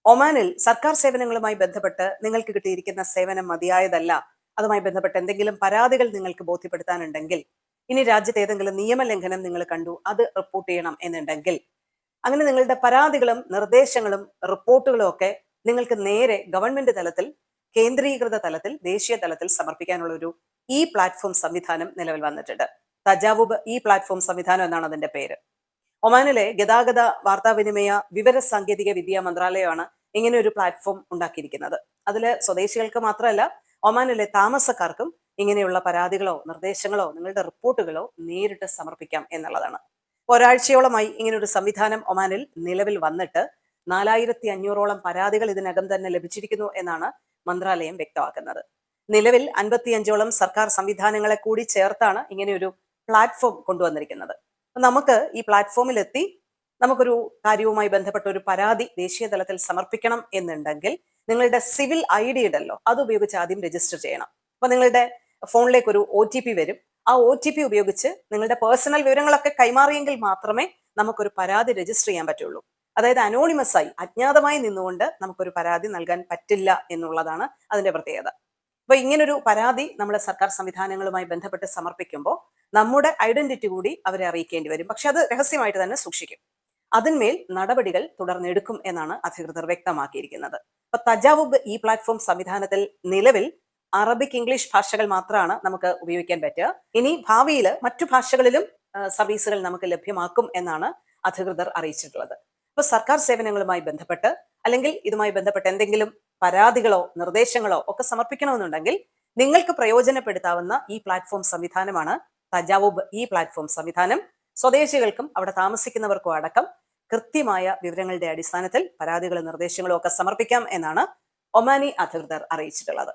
ഒമാനിൽ സർക്കാർ സേവനങ്ങളുമായി ബന്ധപ്പെട്ട് നിങ്ങൾക്ക് കിട്ടിയിരിക്കുന്ന സേവനം മതിയായതല്ല, അതുമായി ബന്ധപ്പെട്ട് എന്തെങ്കിലും പരാതികൾ നിങ്ങൾക്ക് ബോധ്യപ്പെടുത്താനുണ്ടെങ്കിൽ, ഇനി രാജ്യത്ത് ഏതെങ്കിലും നിയമലംഘനം നിങ്ങൾ കണ്ടു അത് റിപ്പോർട്ട് ചെയ്യണം എന്നുണ്ടെങ്കിൽ, അങ്ങനെ നിങ്ങളുടെ പരാതികളും നിർദ്ദേശങ്ങളും റിപ്പോർട്ടുകളും ഒക്കെ നിങ്ങൾക്ക് നേരെ ഗവൺമെന്റ് തലത്തിൽ, കേന്ദ്രീകൃത തലത്തിൽ, ദേശീയ തലത്തിൽ സമർപ്പിക്കാനുള്ള ഒരു ഇ പ്ലാറ്റ്ഫോം സംവിധാനം നിലവിൽ വന്നിട്ടുണ്ട്. തജാവുബ് ഇ പ്ലാറ്റ്ഫോം സംവിധാനം എന്നാണ് അതിന്റെ പേര്. ഒമാനിലെ ഗതാഗത വാർത്താവിനിമയ വിവര സാങ്കേതിക വിദ്യാ മന്ത്രാലയമാണ് ഇങ്ങനെ ഒരു പ്ലാറ്റ്ഫോം ഉണ്ടാക്കിയിരിക്കുന്നത്. അതിൽ സ്വദേശികൾക്ക് മാത്രമല്ല, ഒമാനിലെ താമസക്കാർക്കും ഇങ്ങനെയുള്ള പരാതികളോ നിർദ്ദേശങ്ങളോ നിങ്ങളുടെ റിപ്പോർട്ടുകളോ നേരിട്ട് സമർപ്പിക്കാം എന്നുള്ളതാണ്. ഒരാഴ്ചയോളമായി ഇങ്ങനെ ഒരു സംവിധാനം ഒമാനിൽ നിലവിൽ വന്നിട്ട് 4500ഓളം പരാതികൾ ഇതിനകം തന്നെ ലഭിച്ചിരിക്കുന്നു എന്നാണ് മന്ത്രാലയം വ്യക്തമാക്കുന്നത്. നിലവിൽ 55ഓളം സർക്കാർ സംവിധാനങ്ങളെ കൂടി ചേർത്താണ് ഇങ്ങനെ ഒരു പ്ലാറ്റ്ഫോം കൊണ്ടുവന്നിരിക്കുന്നത്. നമുക്ക് ഈ പ്ലാറ്റ്ഫോമിലെത്തി നമുക്കൊരു കാര്യവുമായി ബന്ധപ്പെട്ട ഒരു പരാതി ദേശീയ തലത്തിൽ സമർപ്പിക്കണം എന്നുണ്ടെങ്കിൽ നിങ്ങളുടെ സിവിൽ ID ഉണ്ടല്ലോ, അത് ഉപയോഗിച്ച് ആദ്യം രജിസ്റ്റർ ചെയ്യണം. അപ്പൊ നിങ്ങളുടെ ഫോണിലേക്ക് ഒരു OTP വരും. ആ OTP ഉപയോഗിച്ച് നിങ്ങളുടെ പേഴ്സണൽ വിവരങ്ങളൊക്കെ കൈമാറിയെങ്കിൽ മാത്രമേ നമുക്കൊരു പരാതി രജിസ്റ്റർ ചെയ്യാൻ പറ്റുള്ളൂ. അതായത് അനോണിമസ് ആയി, അജ്ഞാതമായി നിന്നുകൊണ്ട് നമുക്കൊരു പരാതി നൽകാൻ പറ്റില്ല എന്നുള്ളതാണ് അതിന്റെ പ്രത്യേകത. അപ്പൊ ഇങ്ങനൊരു പരാതി നമ്മൾ സർക്കാർ സംവിധാനങ്ങളുമായി ബന്ധപ്പെട്ട് സമർപ്പിക്കുമ്പോൾ നമ്മുടെ ഐഡന്റിറ്റി കൂടി അവരെ അറിയിക്കേണ്ടി വരും. പക്ഷെ അത് രഹസ്യമായിട്ട് തന്നെ സൂക്ഷിക്കും. അതിന്മേൽ നടപടികൾ തുടർന്നെടുക്കും എന്നാണ് അധികൃതർ വ്യക്തമാക്കിയിരിക്കുന്നത്. അപ്പൊ തജാവുബ് ഇ പ്ലാറ്റ്ഫോം സംവിധാനത്തിൽ നിലവിൽ അറബിക്, ഇംഗ്ലീഷ് ഭാഷകൾ മാത്രമാണ് നമുക്ക് ഉപയോഗിക്കാൻ പറ്റുക. ഇനി ഭാവിയിൽ മറ്റു ഭാഷകളിലും സർവീസുകൾ നമുക്ക് ലഭ്യമാക്കും എന്നാണ് അധികൃതർ അറിയിച്ചിട്ടുള്ളത്. അപ്പൊ സർക്കാർ സേവനങ്ങളുമായി ബന്ധപ്പെട്ട് അല്ലെങ്കിൽ ഇതുമായി ബന്ധപ്പെട്ട് എന്തെങ്കിലും പരാതികളോ നിർദ്ദേശങ്ങളോ ഒക്കെ സമർപ്പിക്കണമെന്നുണ്ടെങ്കിൽ നിങ്ങൾക്ക് പ്രയോജനപ്പെടുത്താവുന്ന ഈ പ്ലാറ്റ്ഫോം സംവിധാനമാണ് തജാവുബ് ഇ പ്ലാറ്റ്ഫോം സംവിധാനം. സ്വദേശികൾക്കും അവിടെ താമസിക്കുന്നവർക്കും അടക്കം കൃത്യമായ വിവരങ്ങളുടെ അടിസ്ഥാനത്തിൽ പരാതികളും നിർദ്ദേശങ്ങളും ഒക്കെ സമർപ്പിക്കാം എന്നാണ് ഒമാനി അധികൃതർ അറിയിച്ചിട്ടുള്ളത്.